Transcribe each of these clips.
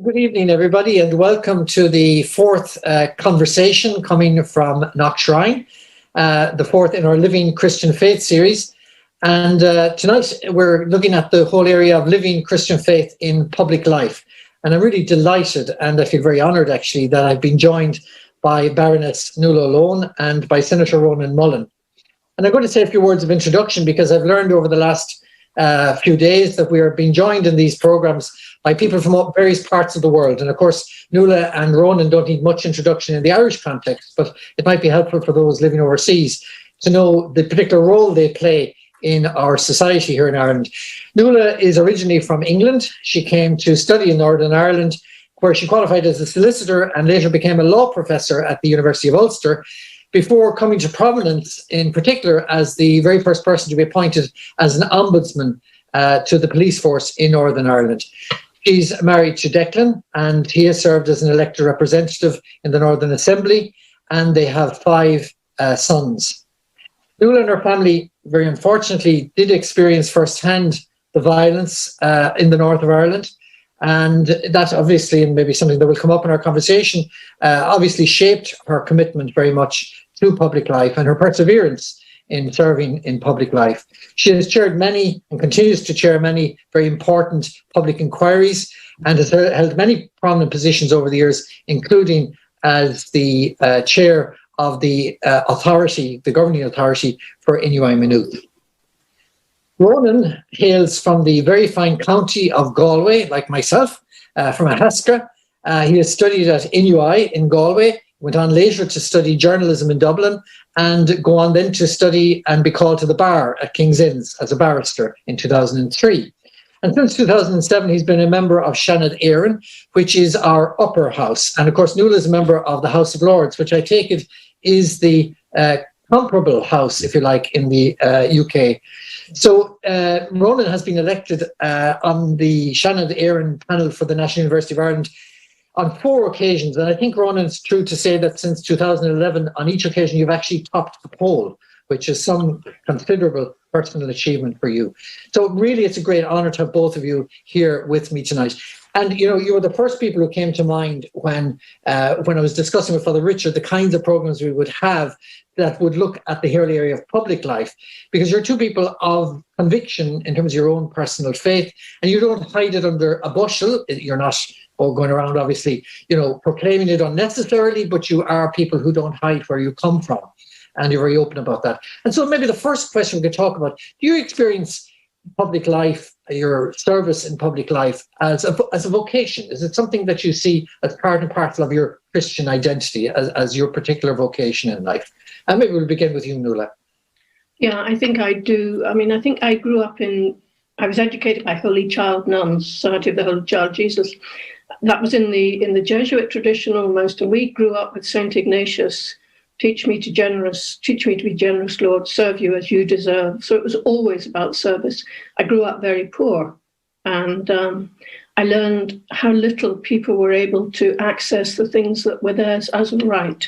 Good evening, everybody, and welcome to the fourth conversation coming from Knockshrine, the fourth in our Living Christian Faith series. And tonight we're looking at the whole area of living Christian faith in public life. And I'm really delighted, and I feel very honoured actually, that I've been joined by Baroness Nuala Lone and by Senator Ronan Mullen. And I'm going to say a few words of introduction because I've learned over the last few days that we are being joined in these programmes by people from various parts of the world. And of course, Nuala and Ronan don't need much introduction in the Irish context, but it might be helpful for those living overseas to know the particular role they play in our society here in Ireland. Nuala is originally from England. She came to study in Northern Ireland, where she qualified as a solicitor and later became a law professor at the University of Ulster, before coming to prominence in particular as the very first person to be appointed as an ombudsman to the police force in Northern Ireland. She's married to Declan, and he has served as an elected representative in the Northern Assembly, and they have 5 sons. Nuala and her family, very unfortunately, did experience firsthand the violence in the north of Ireland, and that obviously, and maybe something that will come up in our conversation, obviously shaped her commitment very much to public life and her perseverance in serving in public life. She has chaired many and continues to chair many very important public inquiries and has held many prominent positions over the years, including as the chair of the authority, the governing authority for Inuit Maynooth. Ronan hails from the very fine county of Galway, like myself, from Ahaska. He has studied at Inuit in Galway, went on later to study journalism in Dublin, and go on then to study and be called to the bar at King's Inns as a barrister in 2003. And since 2007, he's been a member of Seanad Éireann, which is our upper house. And of course, Nuala is a member of the House of Lords, which I take it is the comparable house, if you like, in the UK. So Ronan has been elected on the Seanad Éireann panel for the National University of Ireland on 4 occasions. And I think, Ronan, it's true to say that since 2011, on each occasion, you've actually topped the poll, which is some considerable personal achievement for you. So really, it's a great honour to have both of you here with me tonight. And, you know, you were the first people who came to mind when I was discussing with Father Richard the kinds of programmes we would have that would look at the whole area of public life, because you're 2 people of conviction in terms of your own personal faith, and you don't hide it under a bushel. You're not going around, obviously, you know, proclaiming it unnecessarily, but you are people who don't hide where you come from, and you're very open about that. And so maybe the first question we could talk about, do you experience public life, your service in public life, as a vocation? Is it something that you see as part and parcel of your Christian identity, as your particular vocation in life? And maybe we'll begin with you, Nuala. Yeah, I think I do. I mean, I think I grew up I was educated by Holy Child nuns, Society of the Holy Child Jesus. That was in the Jesuit tradition almost, and we grew up with Saint Ignatius. Teach me to be generous, Lord, serve you as you deserve. So it was always about service. I grew up very poor, and I learned how little people were able to access the things that were theirs as a right.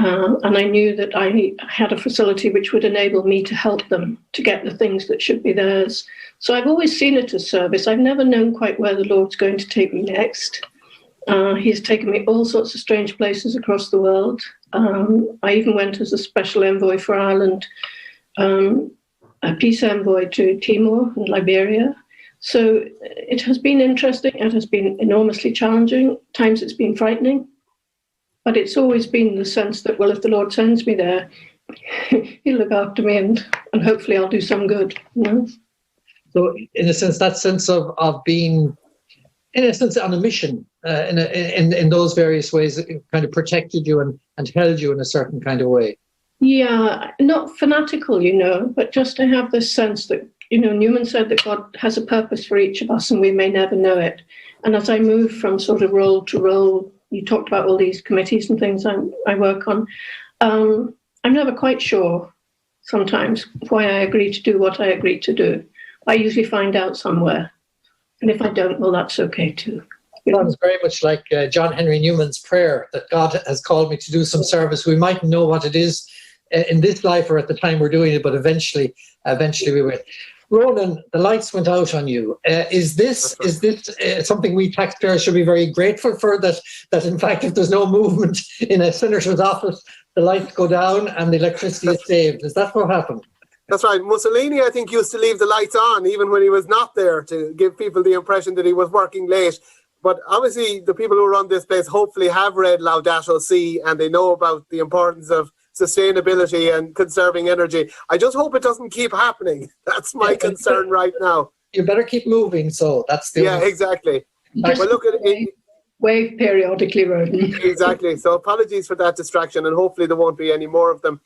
And I knew that I had a facility which would enable me to help them to get the things that should be theirs. So I've always seen it as service. I've never known quite where the Lord's going to take me next. He's taken me all sorts of strange places across the world. I even went as a special envoy for Ireland, a peace envoy to Timor and Liberia. So it has been interesting. It has been enormously challenging. At times it's been frightening. But it's always been the sense that, well, if the Lord sends me there, he'll look after me and hopefully I'll do some good. You know? So in a sense, that sense of being, in a sense, on a mission in those various ways, it kind of protected you and held you in a certain kind of way. Yeah, not fanatical, you know, but just to have this sense that, you know, Newman said that God has a purpose for each of us and we may never know it. And as I move from sort of role to role, you talked about all these committees and things I work on. I'm never quite sure sometimes why I agree to do what I agree to do. I usually find out somewhere. And if I don't, well, that's okay too. Sounds very much like John Henry Newman's prayer that God has called me to do some service. We might know what it is in this life or at the time we're doing it, but eventually we will. Ronan, the lights went out on you. Is this something we taxpayers should be very grateful for? That in fact, if there's no movement in a senator's office, the lights go down and the electricity is saved. Is that what happened? That's right. Mussolini, I think, used to leave the lights on even when he was not there to give people the impression that he was working late. But obviously, the people who run this place hopefully have read Laudato Si and they know about the importance of sustainability and conserving energy. I just hope it doesn't keep happening. That's my concern right now. You better keep moving. So that's the exactly. Well, look at it. Wave periodically, Ronan. Exactly. So apologies for that distraction, and hopefully there won't be any more of them.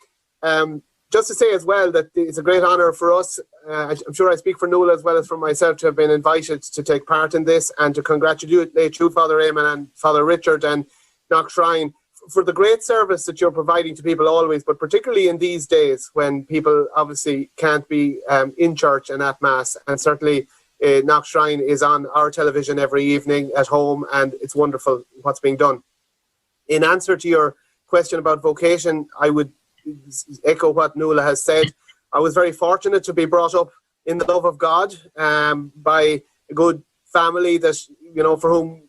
Just to say as well that it's a great honour for us. I'm sure I speak for Nuala as well as for myself to have been invited to take part in this, and to congratulate you, Father Eamon and Father Richard and Knockshrine, for the great service that you're providing to people always, but particularly in these days when people obviously can't be in church and at Mass. And certainly Knockshrine is on our television every evening at home, and it's wonderful what's being done. In answer to your question about vocation, I would echo what Nuala has said. I was very fortunate to be brought up in the love of God by a good family that, for whom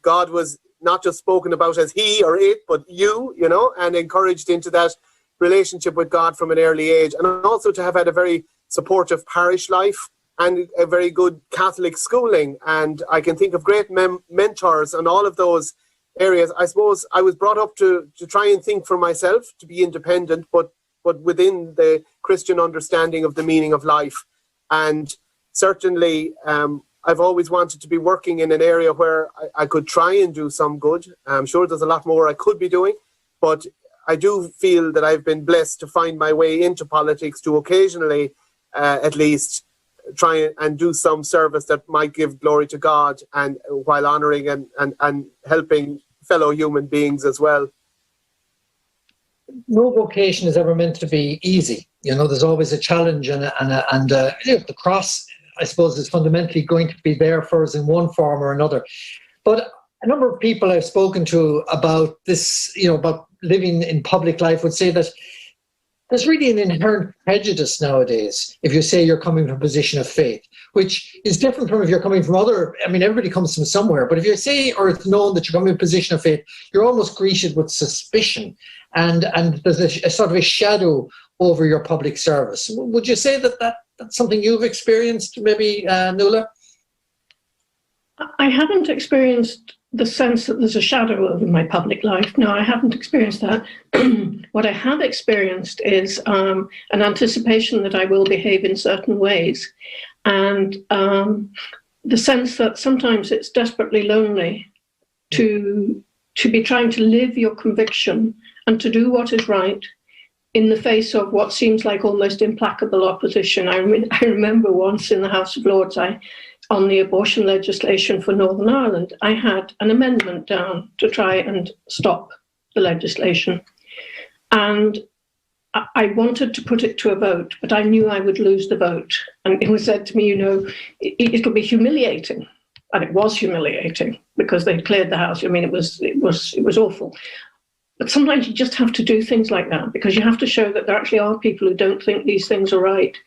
God was not just spoken about as he or it, but you, and encouraged into that relationship with God from an early age. And also to have had a very supportive parish life and a very good Catholic schooling. And I can think of great mentors on all of those areas. I suppose I was brought up to try and think for myself, to be independent, but within the Christian understanding of the meaning of life. And certainly, I've always wanted to be working in an area where I could try and do some good. I'm sure there's a lot more I could be doing, but I do feel that I've been blessed to find my way into politics to occasionally, at least, try and do some service that might give glory to God, and while honouring and helping fellow human beings as well. No vocation is ever meant to be easy. There's always a challenge, and the cross, I suppose, is fundamentally going to be there for us in one form or another. But a number of people I've spoken to about this, about living in public life, would say that there's really an inherent prejudice nowadays if you say you're coming from a position of faith, which is different from if you're coming from everybody comes from somewhere, but if you say, or it's known that you're coming from a position of faith, you're almost greeted with suspicion, and there's a sort of a shadow over your public service. Would you say that that's something you've experienced, maybe, Nuala? I haven't experienced the sense that there's a shadow over my public life. No, I haven't experienced that. What I have experienced is an anticipation that I will behave in certain ways, and the sense that sometimes it's desperately lonely to be trying to live your conviction and to do what is right in the face of what seems like almost implacable opposition. I remember once in the House of Lords, on the abortion legislation for Northern Ireland, I had an amendment down to try and stop the legislation. And I wanted to put it to a vote, but I knew I would lose the vote. And it was said to me, it'll be humiliating. And it was humiliating because they'd cleared the House. It was awful. But sometimes you just have to do things like that because you have to show that there actually are people who don't think these things are right.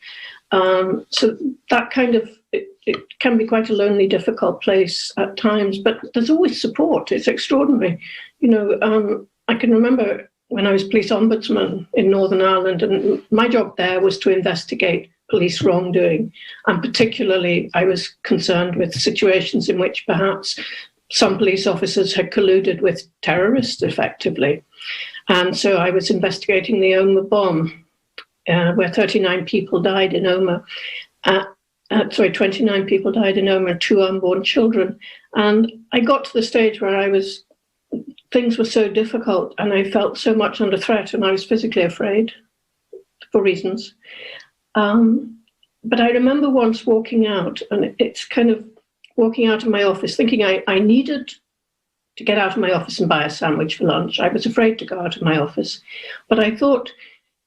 So that kind of, it can be quite a lonely, difficult place at times, but there's always support. It's extraordinary. I can remember when I was police ombudsman in Northern Ireland, and my job there was to investigate police wrongdoing. And particularly, I was concerned with situations in which perhaps some police officers had colluded with terrorists effectively. And so I was investigating the Omagh bomb, where 39 people died in Omagh. 29 people died in Omagh and 2 unborn children. And I got to the stage where things were so difficult and I felt so much under threat and I was physically afraid for reasons. But I remember once walking out, and it's kind of walking out of my office, thinking I needed to get out of my office and buy a sandwich for lunch. I was afraid to go out of my office. But I thought,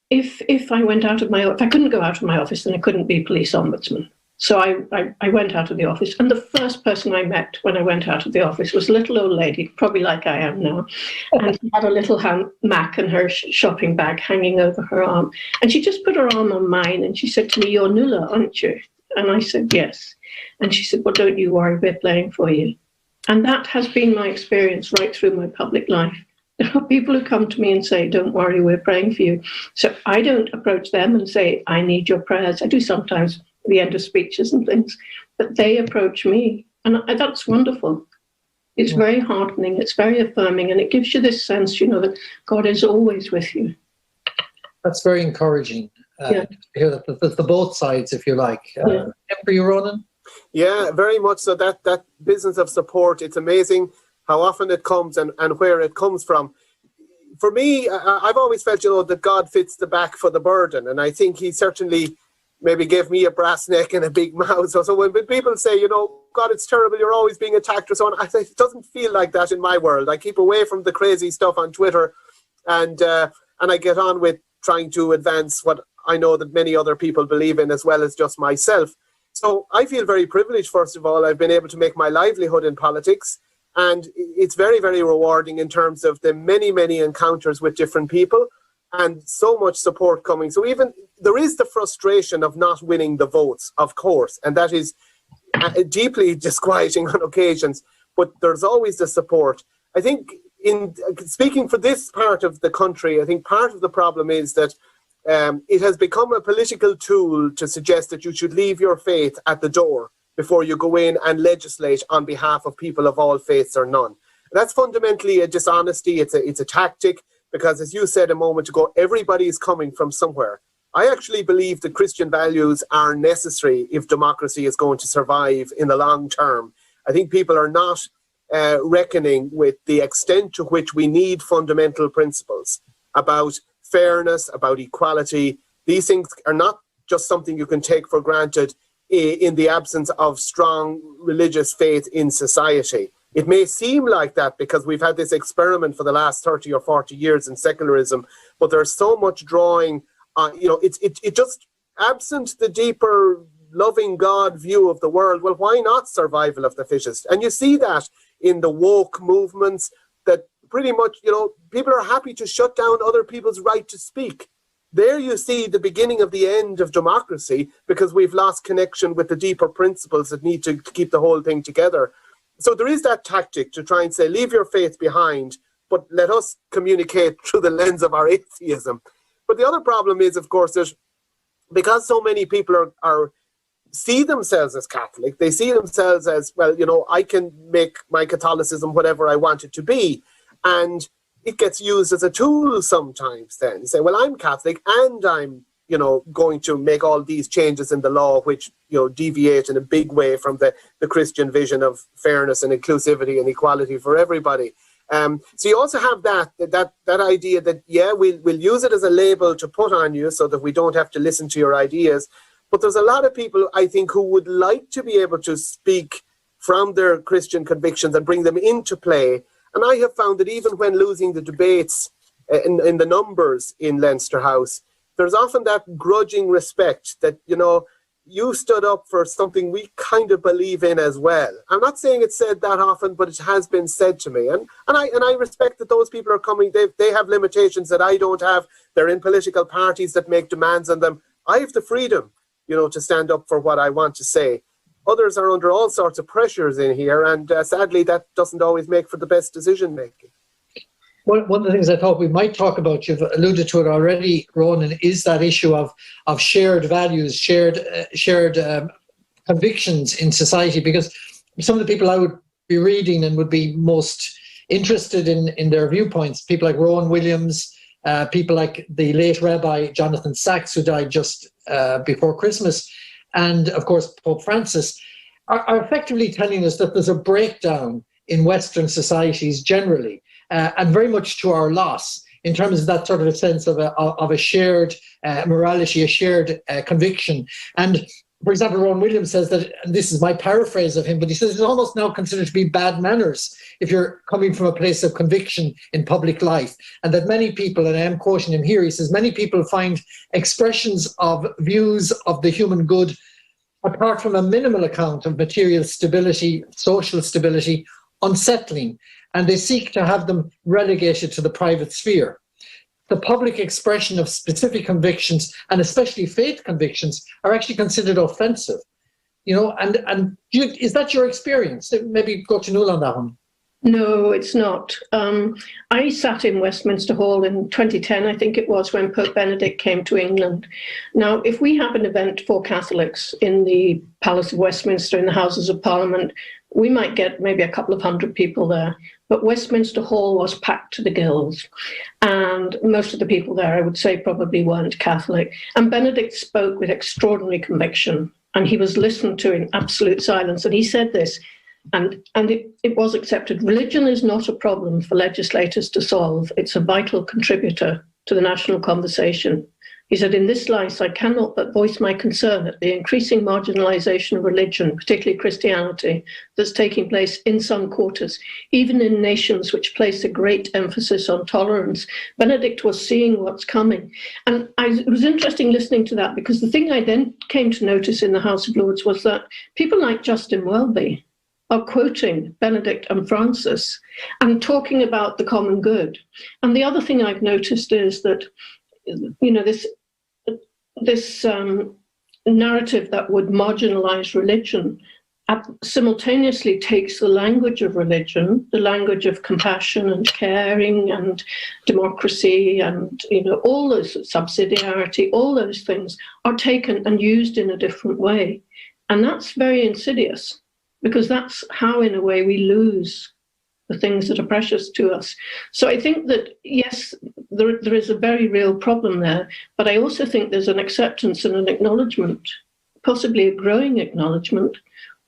if I went out of if I couldn't go out of my office, then I couldn't be police ombudsman. So I went out of the office, and the first person I met when I went out of the office was a little old lady, probably like I am now, and she had a little Mac and her shopping bag hanging over her arm. And she just put her arm on mine, and she said to me, "You're Nuala, aren't you?" And I said, "Yes." And she said, "Well, don't you worry, we're praying for you." And that has been my experience right through my public life. There are people who come to me and say, "Don't worry, we're praying for you." So I don't approach them and say, "I need your prayers." I do sometimes at the end of speeches and things, but they approach me. And that's wonderful. It's very heartening, it's very affirming, and it gives you this sense, that God is always with you. That's very encouraging. To hear that the both sides, if you like. For you, Ronan? Yeah, very much so. That business of support, it's amazing how often it comes and where it comes from. For me, I've always felt, that God fits the back for the burden. And I think he certainly maybe gave me a brass neck and a big mouth. So when people say, "God, it's terrible, you're always being attacked," or so on, I say, it doesn't feel like that in my world. I keep away from the crazy stuff on Twitter, and I get on with trying to advance what I know that many other people believe in, as well as just myself. So I feel very privileged, first of all. I've been able to make my livelihood in politics, and it's very, very rewarding in terms of the many, many encounters with different people and so much support coming. So even there is the frustration of not winning the votes, of course, and that is deeply disquieting on occasions, but there's always the support. I think, in speaking for this part of the country, I think part of the problem is that it has become a political tool to suggest that you should leave your faith at the door before you go in and legislate on behalf of people of all faiths or none. That's fundamentally a dishonesty. It's a tactic, because, as you said a moment ago, everybody is coming from somewhere. I actually believe that Christian values are necessary if democracy is going to survive in the long term. I think people are not reckoning with the extent to which we need fundamental principles about fairness, about equality. These things are not just something you can take for granted in the absence of strong religious faith in society. It may seem like that because we've had this experiment for the last 30 or 40 years in secularism, but there's so much drawing on, it just absent the deeper loving God view of the world. Well, why not survival of the fittest? And you see that in the woke movements, that pretty much, people are happy to shut down other people's right to speak. There you see the beginning of the end of democracy, because we've lost connection with the deeper principles that need to keep the whole thing together. So there is that tactic to try and say, leave your faith behind, but let us communicate through the lens of our atheism. But the other problem is, of course, that because so many people see themselves as Catholic, they see themselves as, well, I can make my Catholicism whatever I want it to be. And it gets used as a tool sometimes then. You say, well, I'm Catholic and I'm, going to make all these changes in the law which, deviate in a big way from the Christian vision of fairness and inclusivity and equality for everybody. So you also have that idea that, we'll use it as a label to put on you so that we don't have to listen to your ideas. But there's a lot of people, I think, who would like to be able to speak from their Christian convictions and bring them into play. And I have found that even when losing the debates in the numbers in Leinster House, there's often that grudging respect that, you stood up for something we kind of believe in as well. I'm not saying it's said that often, but it has been said to me. And I respect that those people are coming. They have limitations that I don't have. They're in political parties that make demands on them. I have the freedom, to stand up for what I want to say. Others are under all sorts of pressures in here, and sadly, that doesn't always make for the best decision making. One of the things I thought we might talk about, you've alluded to it already, Ronan, is that issue of shared values, shared convictions in society. Because some of the people I would be reading and would be most interested in their viewpoints, people like Rowan Williams, people like the late Rabbi Jonathan Sacks, who died just before Christmas, and of course Pope Francis, are effectively telling us that there's a breakdown in Western societies generally, and very much to our loss in terms of that sort of a sense of a shared morality, a shared conviction. And for example, Ron Williams says that, and this is my paraphrase of him, but he says it's almost now considered to be bad manners if you're coming from a place of conviction in public life. And that many people, and I am quoting him here, he says, many people find expressions of views of the human good apart from a minimal account of material stability, social stability, unsettling, and they seek to have them relegated to the private sphere. The public expression of specific convictions, and especially faith convictions, are actually considered offensive. Is that your experience? Maybe go to Nuala on that one. No, it's not. I sat in Westminster Hall in 2010, I think it was, when Pope Benedict came to England. Now, if we have an event for Catholics in the Palace of Westminster, in the Houses of Parliament, we might get maybe a couple of hundred people there. But Westminster Hall was packed to the gills. And most of the people there, I would say, probably weren't Catholic. And Benedict spoke with extraordinary conviction. And he was listened to in absolute silence. And he said this, and it was accepted. Religion is not a problem for legislators to solve. It's a vital contributor to the national conversation. He said, in this light, I cannot but voice my concern at the increasing marginalisation of religion, particularly Christianity, that's taking place in some quarters, even in nations which place a great emphasis on tolerance. Benedict was seeing what's coming. And it was interesting listening to that, because the thing I then came to notice in the House of Lords was that people like Justin Welby are quoting Benedict and Francis and talking about the common good. And the other thing I've noticed is that, this narrative that would marginalize religion simultaneously takes the language of religion, the language of compassion and caring and democracy and all those, subsidiarity, all those things are taken and used in a different way. And that's very insidious, because that's how, in a way, we lose the things that are precious to us. So I think that, yes, there is a very real problem there, but I also think there's an acceptance and an acknowledgement, possibly a growing acknowledgement,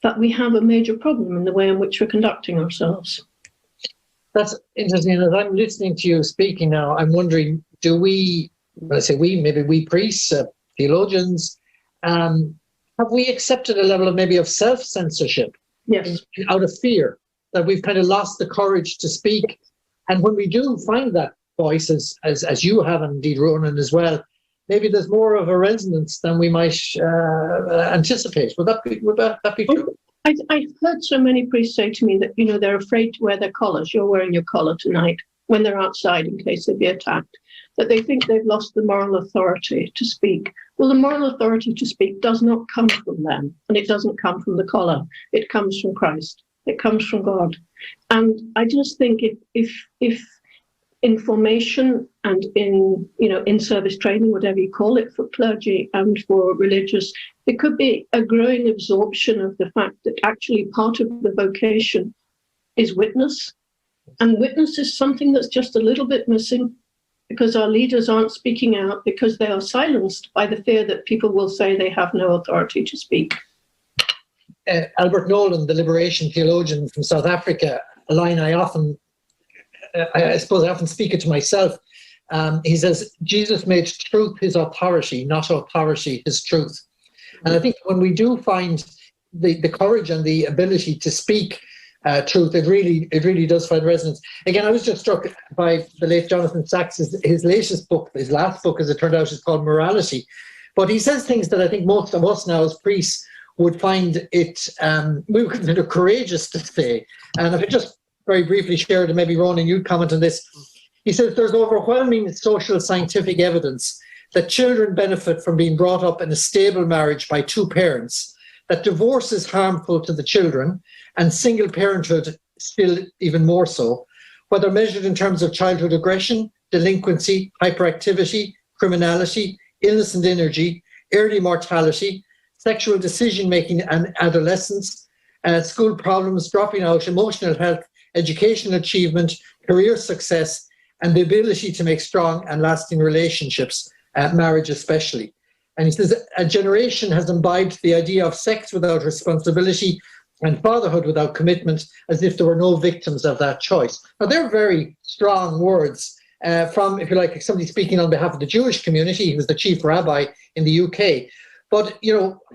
that we have a major problem in the way in which we're conducting ourselves. That's interesting. As I'm listening to you speaking now, I'm wondering, do we, when I say we, maybe we priests, theologians, have we accepted a level of maybe of self-censorship? Yes. Out of fear that we've kind of lost the courage to speak. And when we do find that voice, as you have, and indeed Ronan as well, maybe there's more of a resonance than we might anticipate. Would that be true? I've heard so many priests say to me that, they're afraid to wear their collars. You're wearing your collar tonight, when they're outside in case they be attacked, that they think they've lost the moral authority to speak. Well, the moral authority to speak does not come from them, and it doesn't come from the collar. It comes from Christ. It comes from God. And I just think if in formation and in service training, whatever you call it, for clergy and for religious, there could be a growing absorption of the fact that actually part of the vocation is witness. And witness is something that's just a little bit missing, because our leaders aren't speaking out because they are silenced by the fear that people will say they have no authority to speak. Albert Nolan, the liberation theologian from South Africa, a line I suppose I often speak it to myself. He says, Jesus made truth his authority, not authority his truth. And I think when we do find the courage and the ability to speak truth, it really does find resonance. Again, I was just struck by the late Jonathan Sacks, his latest book, his last book, as it turned out, is called Morality. But he says things that I think most of us now as priests would find it, we would consider courageous to say. And if I just very briefly shared, and maybe Ronan, you'd comment on this. He says there's overwhelming social scientific evidence that children benefit from being brought up in a stable marriage by two parents, that divorce is harmful to the children, and single parenthood still even more so, whether measured in terms of childhood aggression, delinquency, hyperactivity, criminality, illness and energy, early mortality, sexual decision-making and adolescence, school problems, dropping out, emotional health, educational achievement, career success, and the ability to make strong and lasting relationships, marriage especially. And he says a generation has imbibed the idea of sex without responsibility and fatherhood without commitment, as if there were no victims of that choice. Now, they're very strong words from, if you like, somebody speaking on behalf of the Jewish community. He was the chief rabbi in the UK. But,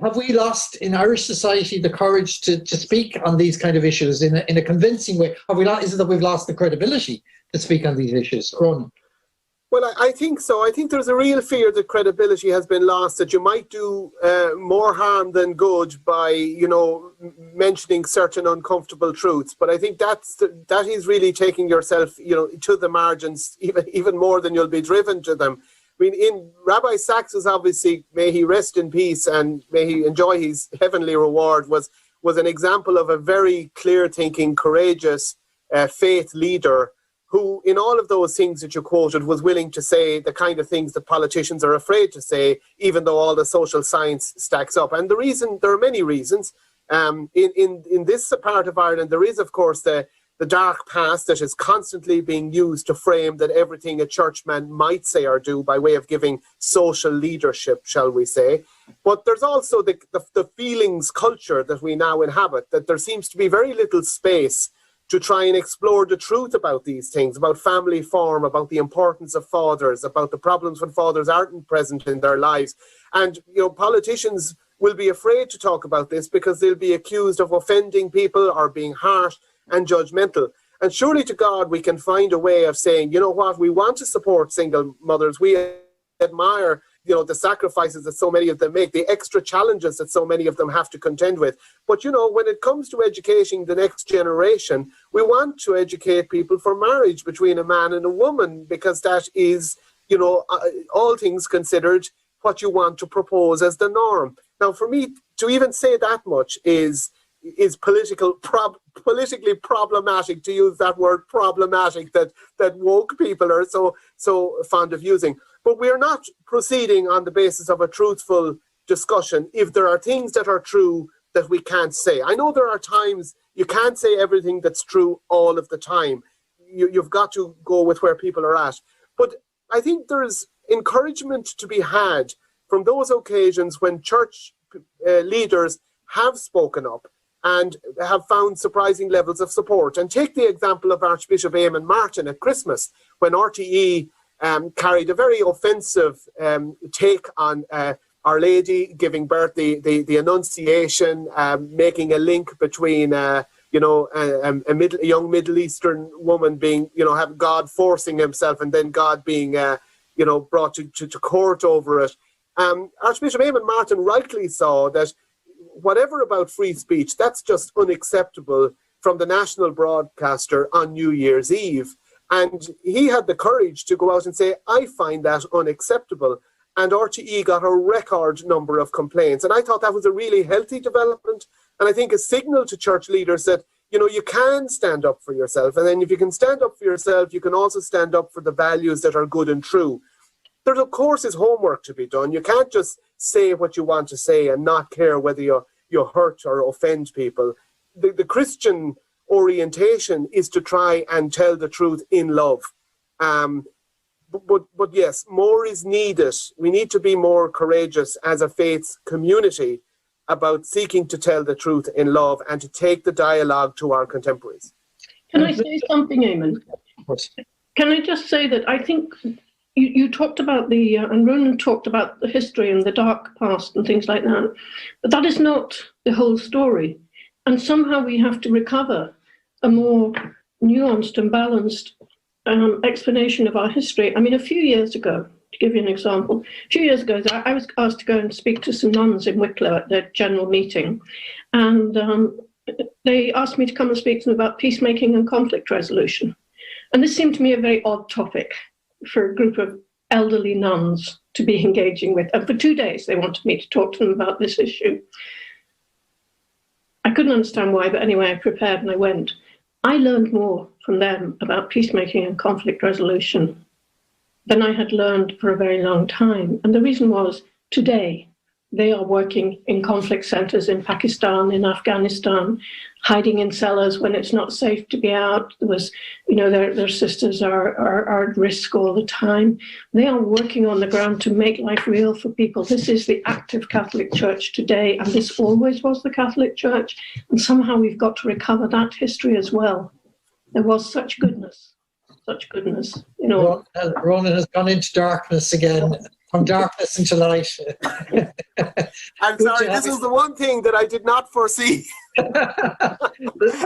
have we lost in Irish society the courage to speak on these kind of issues in a convincing way? Is it that we've lost the credibility to speak on these issues? Ronan? Well, I think so. I think there's a real fear that credibility has been lost, that you might do more harm than good by, mentioning certain uncomfortable truths. But I think that is really taking yourself, to the margins, even more than you'll be driven to them. I mean, in Rabbi Sachs was obviously, may he rest in peace and may he enjoy his heavenly reward, was an example of a very clear-thinking, courageous faith leader who, in all of those things that you quoted, was willing to say the kind of things that politicians are afraid to say, even though all the social science stacks up. And there are many reasons. In this part of Ireland, there is, of course, the dark past that is constantly being used to frame that everything a churchman might say or do by way of giving social leadership, shall we say. But there's also the feelings culture that we now inhabit, that there seems to be very little space to try and explore the truth about these things, about family form, about the importance of fathers, about the problems when fathers aren't present in their lives. And, politicians will be afraid to talk about this because they'll be accused of offending people or being harsh and judgmental. And surely to God, we can find a way of saying, you know what, we want to support single mothers. We admire the sacrifices that so many of them make, the extra challenges that so many of them have to contend with. But, when it comes to educating the next generation, we want to educate people for marriage between a man and a woman, because that is, all things considered, what you want to propose as the norm. Now, for me, to even say that much is politically problematic, to use that word problematic that woke people are so fond of using. But we're not proceeding on the basis of a truthful discussion if there are things that are true that we can't say. I know there are times you can't say everything that's true all of the time. You've got to go with where people are at. But I think there's encouragement to be had from those occasions when church leaders have spoken up and have found surprising levels of support. And take the example of Archbishop Eamon Martin at Christmas, when RTE carried a very offensive take on Our Lady giving birth, the Annunciation, making a link between a young Middle Eastern woman being, have God forcing himself, and then God being, brought to court over it. Archbishop Eamon Martin rightly saw that whatever about free speech, that's just unacceptable from the national broadcaster on New Year's Eve. And he had the courage to go out and say, I find that unacceptable. And RTE got a record number of complaints. And I thought that was a really healthy development. And I think a signal to church leaders that, you can stand up for yourself. And then if you can stand up for yourself, you can also stand up for the values that are good and true. There, of course, is homework to be done. You can't just say what you want to say and not care whether you hurt or offend people. The Christian orientation is to try and tell the truth in love. But yes, more is needed. We need to be more courageous as a faith community about seeking to tell the truth in love and to take the dialogue to our contemporaries. Can I say something, Eamon? Of course. Can I just say that I think you talked about and Ronan talked about the history and the dark past and things like that, but that is not the whole story. And somehow we have to recover a more nuanced and balanced explanation of our history. I mean, a few years ago, to give you an example, I was asked to go and speak to some nuns in Wicklow at their general meeting. And they asked me to come and speak to them about peacemaking and conflict resolution. And this seemed to me a very odd topic for a group of elderly nuns to be engaging with. And for 2 days, they wanted me to talk to them about this issue. I couldn't understand why, but anyway, I prepared and I went. I learned more from them about peacemaking and conflict resolution than I had learned for a very long time. And the reason was, today, they are working in conflict centres in Pakistan, in Afghanistan, hiding in cellars when it's not safe to be out. There was, their sisters are at risk all the time. They are working on the ground to make life real for people. This is the active Catholic Church today, and this always was the Catholic Church. And somehow we've got to recover that history as well. There was such goodness. Ronan has gone into darkness again, from darkness into light. I'm sorry, this is the one thing that I did not foresee. And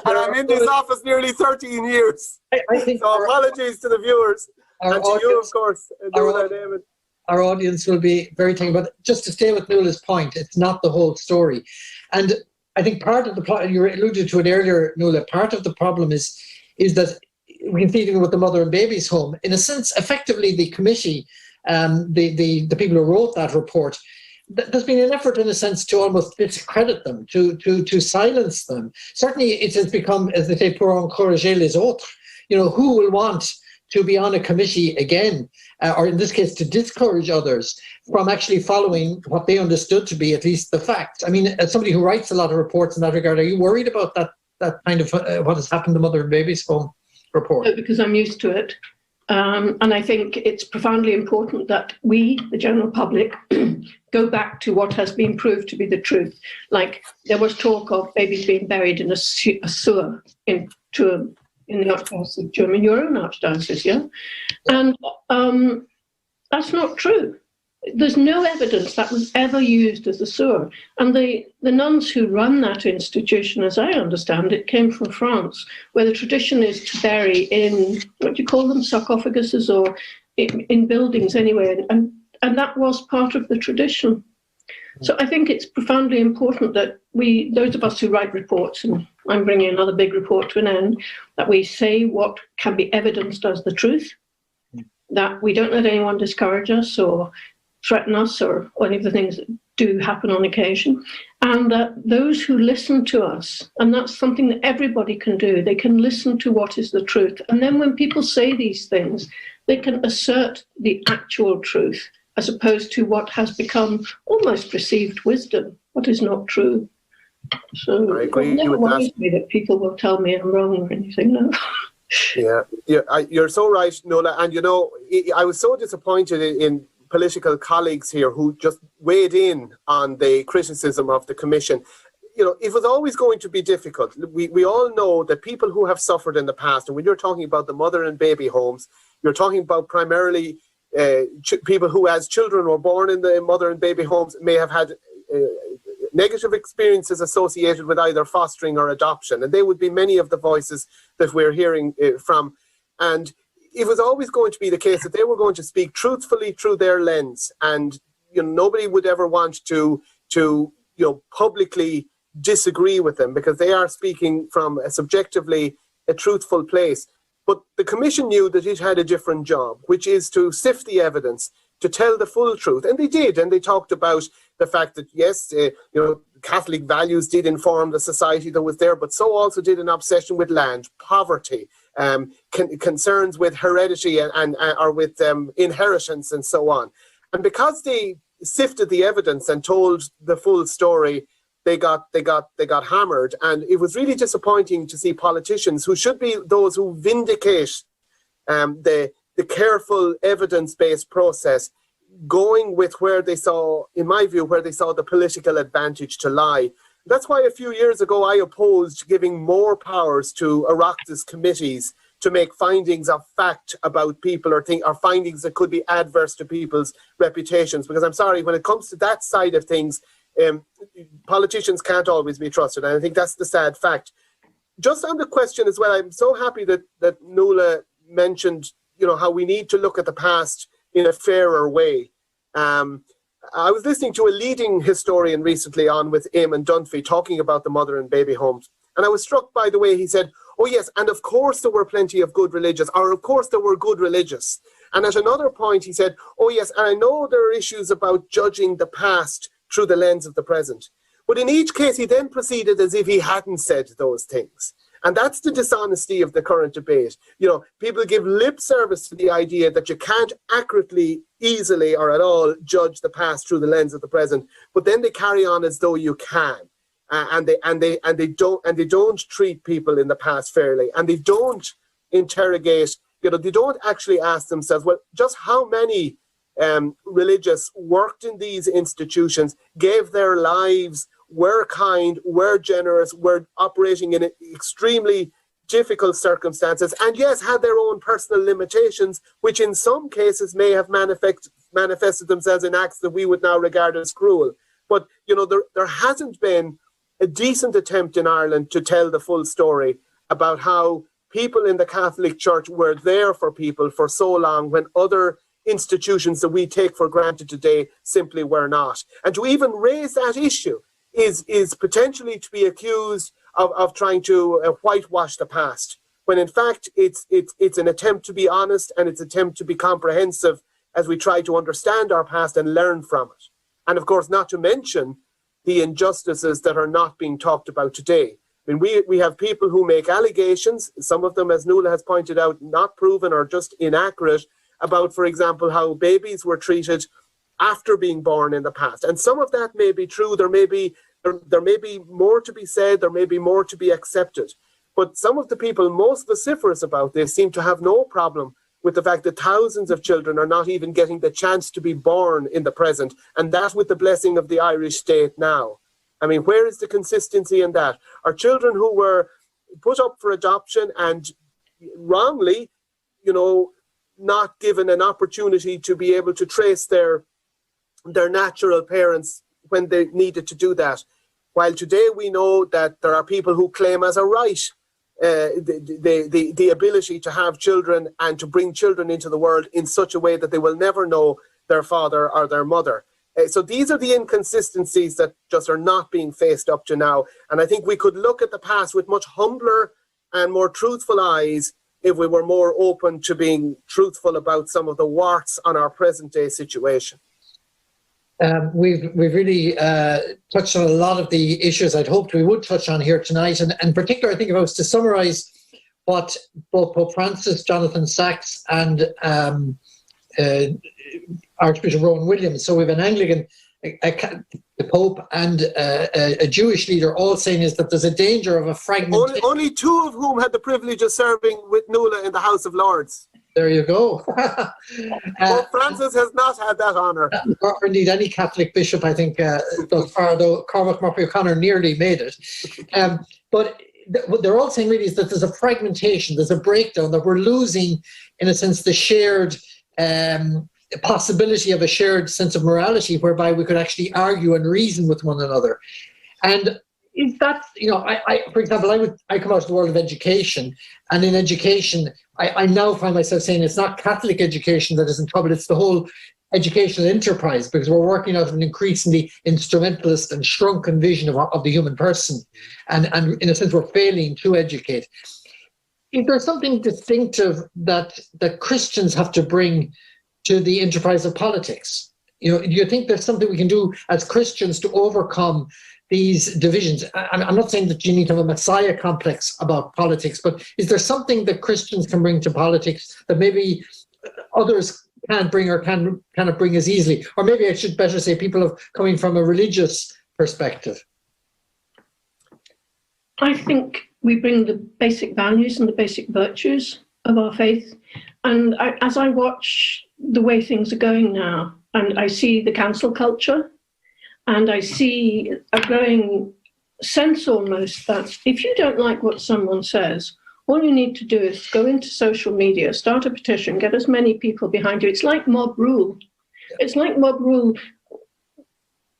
I'm in this office nearly 13 years. I think so apologies to the viewers. our and to audience, you, of course, Nuala and Eamon. Our audience will be very thankful. But just to stay with Nuala's point, it's not the whole story. And I think part of the problem, you alluded to it earlier, Nuala, part of the problem is that we can see it with the mother and babies home. In a sense, effectively, the committee, the people who wrote that report, there's been an effort, in a sense, to almost discredit them, to silence them. Certainly, it has become, as they say, pour encourager les autres. You know, who will want to be on a committee again, or in this case, to discourage others from actually following what they understood to be at least the facts? I mean, as somebody who writes a lot of reports in that regard, are you worried about that kind of what has happened to Mother and Baby's Home report? No, because I'm used to it. And I think it's profoundly important that we, the general public, go back to what has been proved to be the truth. Like, there was talk of babies being buried in a sewer in the Archdiocese of Durham, your own Archdiocese, yeah? And that's not true. There's no evidence that was ever used as a sewer. And the nuns who run that institution, as I understand it, came from France, where the tradition is to bury in, what do you call them, sarcophaguses, or in buildings anyway. And that was part of the tradition. So I think it's profoundly important that we, those of us who write reports, and I'm bringing another big report to an end, that we say what can be evidenced as the truth, that we don't let anyone discourage us or threaten us or any of the things that do happen on occasion, and that those who listen to us, and that's something that everybody can do, they can listen to what is the truth. And then when people say these things, they can assert the actual truth, as opposed to what has become almost received wisdom, what is not true. So I agree it never with worries me that people will tell me I'm wrong or anything. No. Yeah, you're so right, Nuala. And you know, I was so disappointed in political colleagues here who just weighed in on the criticism of the Commission. You know, it was always going to be difficult. We all know that people who have suffered in the past, and when you're talking about the mother and baby homes, you're talking about primarily people who, as children, were born in the mother and baby homes, may have had negative experiences associated with either fostering or adoption. And they would be many of the voices that we're hearing from. And it was always going to be the case that they were going to speak truthfully through their lens. And, you know, nobody would ever want to publicly disagree with them, because they are speaking from a subjectively a truthful place. But the Commission knew that it had a different job, which is to sift the evidence, to tell the full truth. And they did. And they talked about the fact that, yes, Catholic values did inform the society that was there, but so also did an obsession with land, poverty, concerns with heredity and or with inheritance and so on. And because they sifted the evidence and told the full story, they got hammered. And it was really disappointing to see politicians, who should be those who vindicate the careful evidence-based process, going with where they saw, in my view, where they saw the political advantage to lie. That's why a few years ago I opposed giving more powers to Oireachtas committees to make findings of fact about people, or findings that could be adverse to people's reputations. Because I'm sorry, when it comes to that side of things, politicians can't always be trusted. And I think that's the sad fact. Just on the question as well, I'm so happy that Nuala mentioned, you know, how we need to look at the past in a fairer way. I was listening to a leading historian recently on with Eamon Dunphy talking about the mother and baby homes. And I was struck by the way he said, oh yes, and of course there were plenty of good religious, or of course there were good religious. And at another point he said, oh yes, and I know there are issues about judging the past through the lens of the present. But in each case he then proceeded as if he hadn't said those things. And that's the dishonesty of the current debate. You know, people give lip service to the idea that you can't accurately, easily, or at all judge the past through the lens of the present, but then they carry on as though you can. And they don't treat people in the past fairly, and they don't interrogate. You know, they don't actually ask themselves, well, just how many religious worked in these institutions, gave their lives, were kind, were generous, were operating in extremely difficult circumstances, and yes, had their own personal limitations, which in some cases may have manifested themselves in acts that we would now regard as cruel. But, you know, there hasn't been a decent attempt in Ireland to tell the full story about how people in the Catholic Church were there for people for so long when other institutions that we take for granted today simply were not. And to even raise that issue is potentially to be accused of trying to whitewash the past, when in fact it's an attempt to be honest, and it's an attempt to be comprehensive as we try to understand our past and learn from it. And of course, not to mention the injustices that are not being talked about today. I mean, we have people who make allegations, some of them, as Nuala has pointed out, not proven or just inaccurate, about, for example, how babies were treated after being born in the past. And some of that may be true. There may be more to be said. There may be more to be accepted. But some of the people most vociferous about this seem to have no problem with the fact that thousands of children are not even getting the chance to be born in the present, and that with the blessing of the Irish state now. I mean, where is the consistency in that? Are children who were put up for adoption and wrongly, not given an opportunity to be able to trace their natural parents when they needed to do that? While today we know that there are people who claim as a right the ability to have children and to bring children into the world in such a way that they will never know their father or their mother. So these are the inconsistencies that just are not being faced up to now. And I think we could look at the past with much humbler and more truthful eyes if we were more open to being truthful about some of the warts on our present day situation. We've really touched on a lot of the issues I'd hoped we would touch on here tonight. And in particular, I think if I was to summarise what both Pope Francis, Jonathan Sacks and Archbishop Rowan Williams, so we have an Anglican, the Pope and a Jewish leader all saying is that there's a danger of a fragmentation. Only two of whom had the privilege of serving with Nuala in the House of Lords. There you go. Pope Francis has not had that honour. Or indeed any Catholic bishop, I think, thus far, though Cormac Murphy O'Connor nearly made it. But what they're all saying really is that there's a fragmentation, there's a breakdown, that we're losing, in a sense, the shared possibility of a shared sense of morality whereby we could actually argue and reason with one another. And if that's, I for example, I come out of the world of education, and in education, I now find myself saying it's not Catholic education that is in trouble, it's the whole educational enterprise, because we're working out of an increasingly instrumentalist and shrunken vision of the human person. And in a sense, we're failing to educate. Is there something distinctive that Christians have to bring to the enterprise of politics? Do you think there's something we can do as Christians to overcome these divisions? I'm not saying that you need to have a messiah complex about politics, but is there something that Christians can bring to politics that maybe others can't bring or cannot bring as easily? Or maybe I should better say people coming from a religious perspective. I think we bring the basic values and the basic virtues of our faith. And as I watch the way things are going now, and I see the cancel culture, and I see a growing sense almost that if you don't like what someone says, all you need to do is go into social media, start a petition, get as many people behind you. It's like mob rule. It's like mob rule,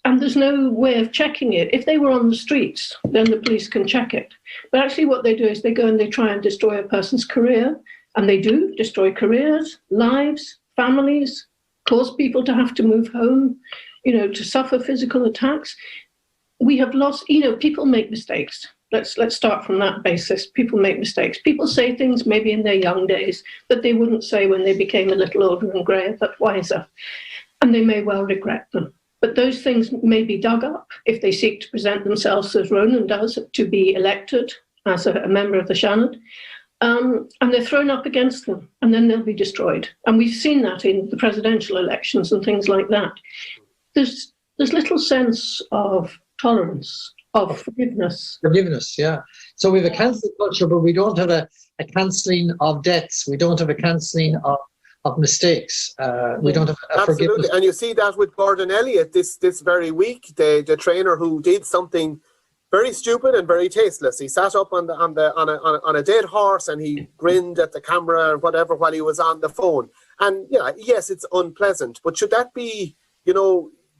and there's no way of checking it. If they were on the streets, then the police can check it. But actually what they do is they go and they try and destroy a person's career, and they do destroy careers, lives, families, cause people to have to move home, to suffer physical attacks. We have lost, people make mistakes. Let's start from that basis. People make mistakes. People say things maybe in their young days that they wouldn't say when they became a little older and greyer, but wiser. And they may well regret them. But those things may be dug up if they seek to present themselves, as Ronan does, to be elected as a member of the Seanad. And they're thrown up against them, and then they'll be destroyed. And we've seen that in the presidential elections and things like that. There's little sense of tolerance, of forgiveness. Forgiveness, yeah. So we have a cancel culture, but we don't have a cancelling of debts. We don't have a cancelling of mistakes. We don't have a forgiveness. And you see that with Gordon Elliott this very week, the trainer who did something very stupid and very tasteless. He sat up on a dead horse and he grinned at the camera or whatever while he was on the phone. And yes, it's unpleasant, but should that be,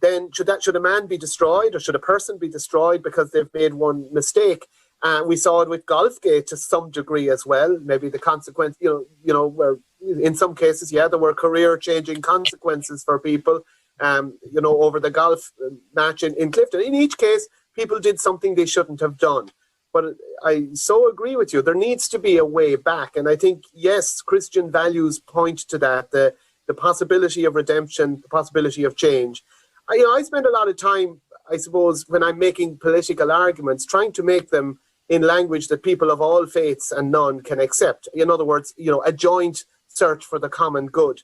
then should a man be destroyed, or should a person be destroyed because they've made one mistake? We saw it with Golfgate to some degree as well. Maybe the consequence, where in some cases, there were career-changing consequences for people, over the golf match in Clifton. In each case, people did something they shouldn't have done. But I so agree with you. There needs to be a way back. And I think, yes, Christian values point to that, the possibility of redemption, the possibility of change. I spend a lot of time, I suppose, when I'm making political arguments, trying to make them in language that people of all faiths and none can accept. In other words, a joint search for the common good.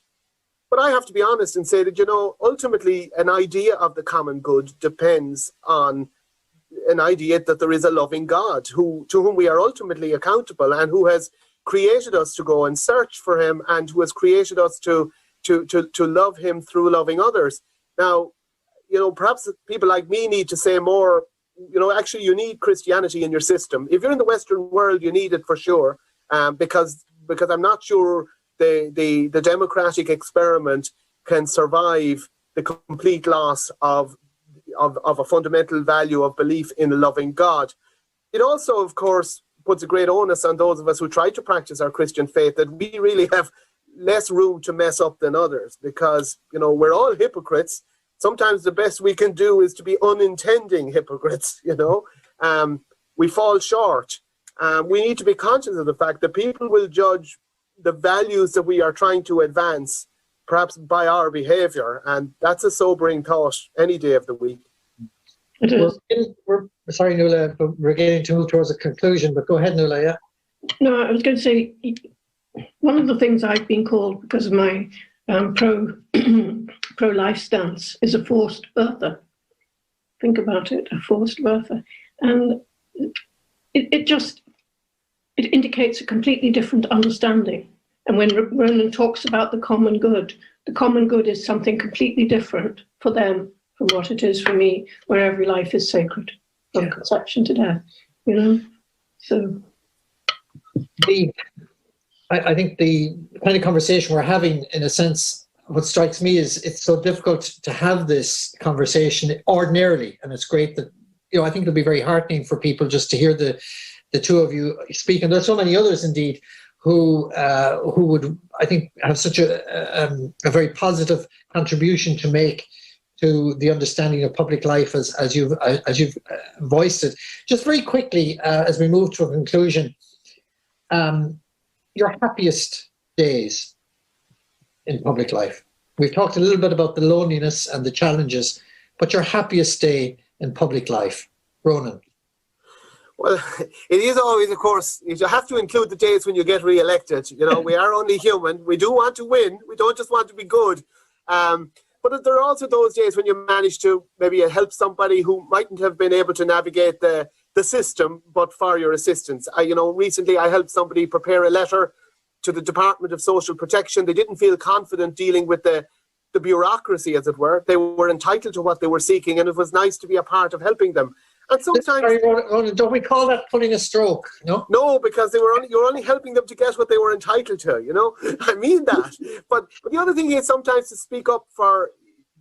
But I have to be honest and say that, ultimately an idea of the common good depends on an idea that there is a loving God to whom we are ultimately accountable, and who has created us to go and search for him, and who has created us to love him through loving others. Now, perhaps people like me need to say more, actually you need Christianity in your system. If you're in the Western world, you need it for sure, because I'm not sure the democratic experiment can survive the complete loss of a fundamental value of belief in a loving God. It also, of course, puts a great onus on those of us who try to practice our Christian faith, that we really have less room to mess up than others, because, we're all hypocrites. Sometimes the best we can do is to be unintending hypocrites, we fall short. We need to be conscious of the fact that people will judge the values that we are trying to advance, perhaps by our behavior. And that's a sobering thought any day of the week. It is. We're sorry, Nuala, but we're getting to move towards a conclusion, but go ahead, Nuala, yeah. No, I was going to say, one of the things I've been called because of my pro-life stance is a forced birther. Think about it, a forced birther. And it indicates a completely different understanding. And when Ronan talks about the common good is something completely different for them from what it is for me, where every life is sacred, from conception to death, So I think the kind of conversation we're having, in a sense, what strikes me is it's so difficult to have this conversation ordinarily. And it's great that, I think it'll be very heartening for people just to hear the two of you speak. And there's so many others, indeed, who would, I think, have such a very positive contribution to make to the understanding of public life as you've voiced it. Just very quickly, as we move to a conclusion, your happiest days in public life. We've talked a little bit about the loneliness and the challenges, but your happiest day in public life, Ronan. Well, it is always, of course, you have to include the days when you get re-elected. We are only human. We do want to win. We don't just want to be good. But there are also those days when you manage to maybe help somebody who mightn't have been able to navigate the system, but for your assistance. Recently I helped somebody prepare a letter to the Department of Social Protection. They didn't feel confident dealing with the bureaucracy, as it were. They were entitled to what they were seeking, and it was nice to be a part of helping them. And sometimes, Ronan, don't we call that pulling a stroke? No, because you're only helping them to get what they were entitled to. I mean that. But the other thing is sometimes to speak up for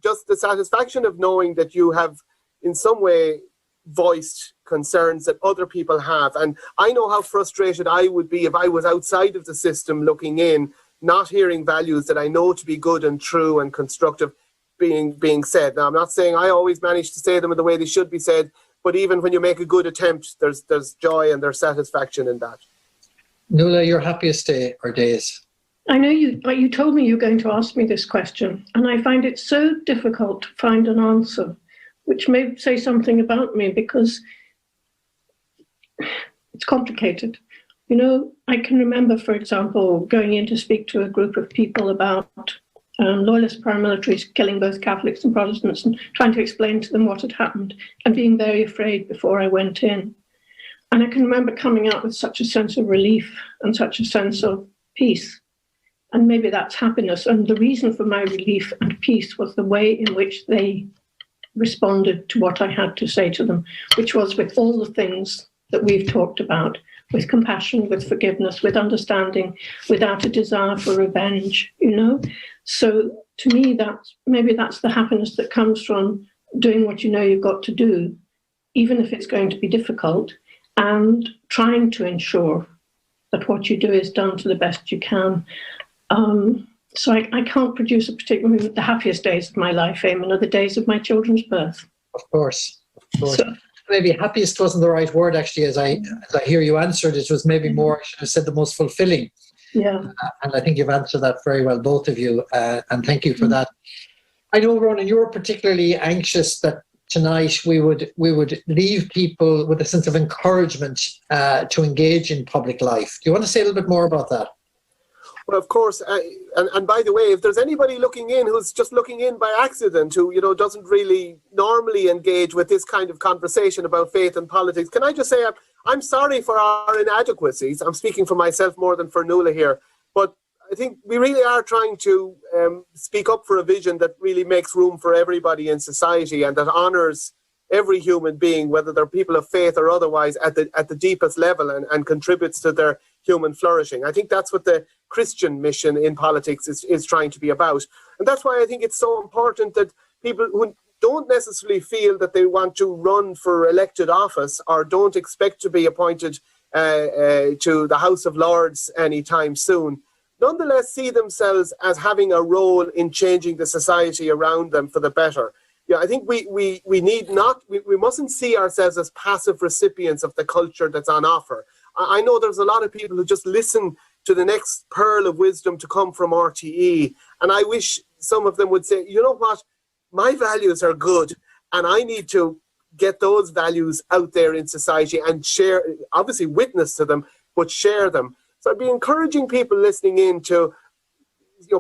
just the satisfaction of knowing that you have, in some way, voiced concerns that other people have. And I know how frustrated I would be if I was outside of the system looking in, not hearing values that I know to be good and true and constructive being said. Now, I'm not saying I always manage to say them in the way they should be said, but even when you make a good attempt, there's joy and there's satisfaction in that. Nuala, your happiest day or days? I know you told me you were going to ask me this question, and I find it so difficult to find an answer, which may say something about me, because it's complicated. I can remember, for example, going in to speak to a group of people about loyalist paramilitaries killing both Catholics and Protestants, and trying to explain to them what had happened, and being very afraid before I went in. And I can remember coming out with such a sense of relief and such a sense of peace. And maybe that's happiness. And the reason for my relief and peace was the way in which they responded to what I had to say to them, which was with all the things that we've talked about, with compassion, with forgiveness, with understanding, without a desire for revenge, So to me, that's the happiness that comes from doing what you know you've got to do, even if it's going to be difficult, and trying to ensure that what you do is done to the best you can. So I can't produce a particular, the happiest days of my life, Eamon, are the days of my children's birth. Of course. So, maybe happiest wasn't the right word, actually, as I hear you answered. It was maybe more, I should have said, the most fulfilling. Yeah. And I think you've answered that very well, both of you, and thank you for that. I know, Ronan, you were particularly anxious that tonight we would leave people with a sense of encouragement to engage in public life. Do you want to say a little bit more about that? Well, of course, and by the way, if there's anybody looking in who's just looking in by accident, who doesn't really normally engage with this kind of conversation about faith and politics, can I just say I'm sorry for our inadequacies. I'm speaking for myself more than for Nuala here, but I think we really are trying to speak up for a vision that really makes room for everybody in society and that honours every human being, whether they're people of faith or otherwise, at the deepest level and contributes to their human flourishing. I think that's what the Christian mission in politics is trying to be about. And that's why I think it's so important that people who don't necessarily feel that they want to run for elected office or don't expect to be appointed to the House of Lords anytime soon, nonetheless see themselves as having a role in changing the society around them for the better. Yeah, I think we mustn't see ourselves as passive recipients of the culture that's on offer. I know there's a lot of people who just listen to the next pearl of wisdom to come from RTE, and I wish some of them would say, you know what, my values are good, and I need to get those values out there in society and share, obviously witness to them, but share them. So I'd be encouraging people listening in to,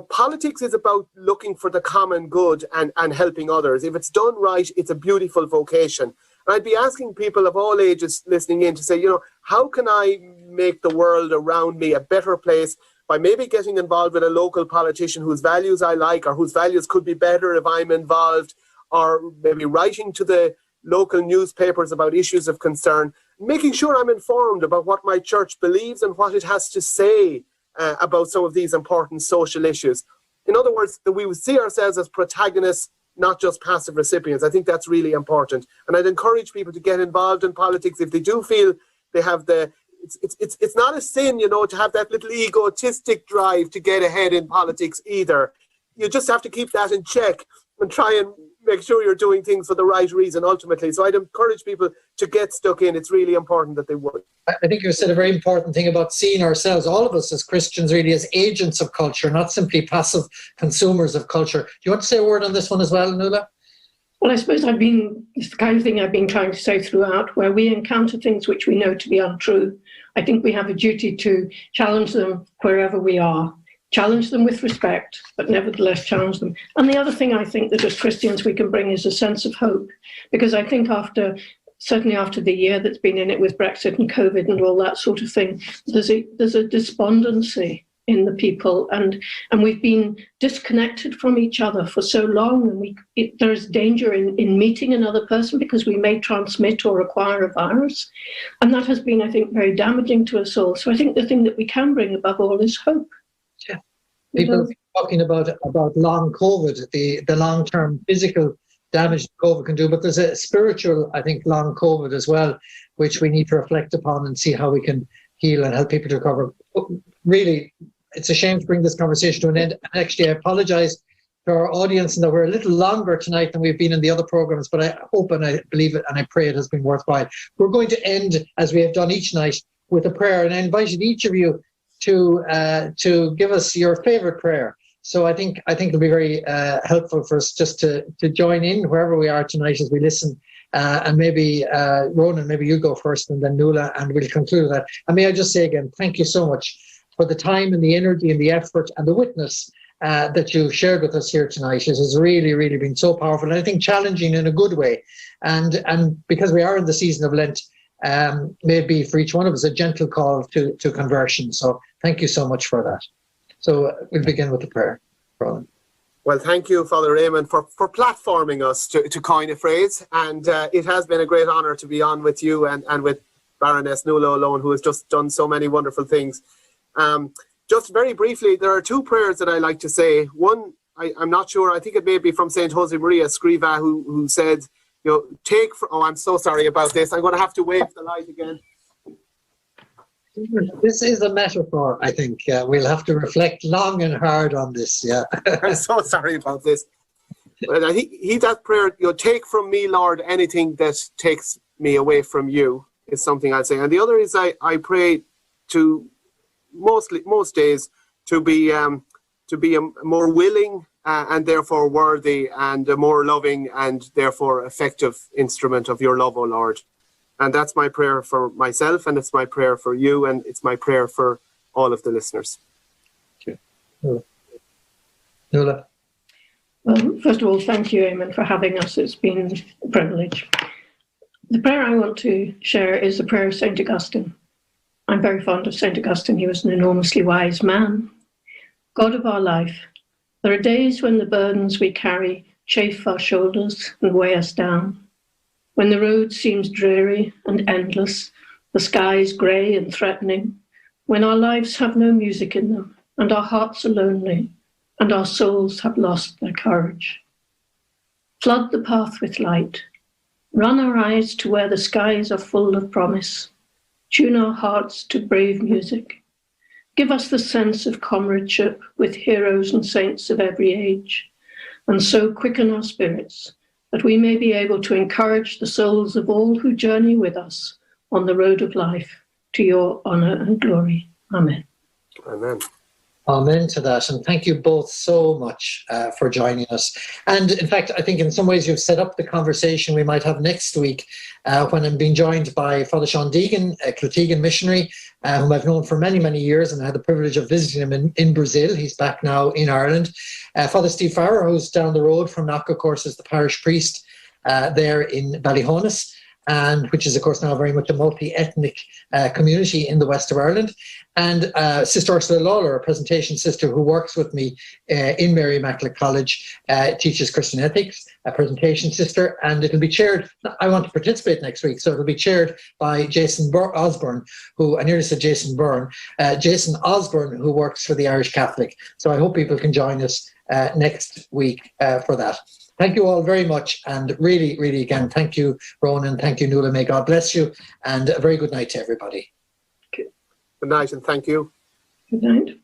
politics is about looking for the common good and helping others. If it's done right, it's a beautiful vocation. And I'd be asking people of all ages listening in to say, how can I make the world around me a better place by maybe getting involved with a local politician whose values I like or whose values could be better if I'm involved, or maybe writing to the local newspapers about issues of concern, making sure I'm informed about what my church believes and what it has to say about some of these important social issues. In other words, that we would see ourselves as protagonists, not just passive recipients. I think that's really important. And I'd encourage people to get involved in politics if they do feel they have it's not a sin, to have that little egotistic drive to get ahead in politics either. You just have to keep that in check and try and make sure you're doing things for the right reason ultimately. So I'd encourage people to get stuck in. It's really important that they would. I think you said a very important thing about seeing ourselves, all of us as Christians, really as agents of culture, not simply passive consumers of culture. Do you want to say a word on this one as well, Nuala? Well, I suppose it's the kind of thing I've been trying to say throughout, where we encounter things which we know to be untrue. I think we have a duty to challenge them wherever we are. Challenge them with respect, but nevertheless challenge them. And the other thing I think that as Christians we can bring is a sense of hope, because I think certainly after the year that's been in it with Brexit and COVID and all that sort of thing, there's a despondency in the people, and we've been disconnected from each other for so long, and there's danger in meeting another person because we may transmit or acquire a virus, and that has been, I think, very damaging to us all. So I think the thing that we can bring above all is hope. Yeah, people are talking about long COVID, the long-term physical damage COVID can do, but there's a spiritual, I think, long COVID as well, which we need to reflect upon and see how we can heal and help people to recover. Really, it's a shame to bring this conversation to an end. Actually, I apologise to our audience and that we're a little longer tonight than we've been in the other programmes, but I hope and I believe it and I pray it has been worthwhile. We're going to end, as we have done each night, with a prayer, and I invited each of you to give us your favourite prayer. So I think it'll be very helpful for us just to join in wherever we are tonight as we listen. And maybe, Ronan, maybe you go first and then Nuala, and we'll conclude that. And may I just say again, thank you so much for the time and the energy and the effort and the witness that you shared with us here tonight. It has really, really been so powerful, and I think challenging in a good way. And because we are in the season of Lent, may it be for each one of us a gentle call to conversion. So thank you so much for that. So we'll begin with the prayer. Roland. Well, thank you, Father Eamon, for platforming us, to coin a phrase. And it has been a great honour to be on with you and with Baroness Nuala O'Loan, who has just done so many wonderful things. Just very briefly, there are two prayers that I like to say. One, I'm not sure, I think it may be from St. Jose Maria Scriva, who said, I'm so sorry about this. I'm going to have to wave the light again. This is a metaphor, I think. We'll have to reflect long and hard on this, yeah. I'm so sorry about this. But I think that prayer, take from me, Lord, anything that takes me away from you, is something I'd say. And the other is I pray to most days to be a more willing and therefore worthy and a more loving and therefore effective instrument of your love, O Lord. And that's my prayer for myself, and it's my prayer for you, and it's my prayer for all of the listeners. Thank you. Nuala. Well, first of all, thank you, Eamon, for having us. It's been a privilege. The prayer I want to share is the prayer of St. Augustine. I'm very fond of St. Augustine. He was an enormously wise man. God of our life, there are days when the burdens we carry chafe our shoulders and weigh us down. When the road seems dreary and endless, the skies grey and threatening, when our lives have no music in them, and our hearts are lonely, and our souls have lost their courage. Flood the path with light. Run our eyes to where the skies are full of promise. Tune our hearts to brave music. Give us the sense of comradeship with heroes and saints of every age, and so quicken our spirits, that we may be able to encourage the souls of all who journey with us on the road of life to your honour and glory. Amen. Amen. Amen to that. And thank you both so much for joining us. And in fact, I think in some ways you've set up the conversation we might have next week when I'm being joined by Father Sean Deegan, a Clotegan missionary, whom I've known for many, many years, and I had the privilege of visiting him in Brazil. He's back now in Ireland. Father Steve Farrer, who's down the road from Knock, of course, is the parish priest there in Ballyhonus, and which is, of course, now very much a multi-ethnic community in the west of Ireland. And Sister Ursula Lawler, a presentation sister who works with me in Mary Immaculate College, teaches Christian ethics, a presentation sister, and it'll be chaired. I want to participate next week, so it'll be chaired by Jason Osborne, who, I nearly said Jason Byrne, Jason Osborne, who works for the Irish Catholic. So I hope people can join us next week for that. Thank you all very much, and really, really again, thank you, Ronan, thank you, Nuala, may God bless you, and a very good night to everybody. Good night, and thank you. Good night.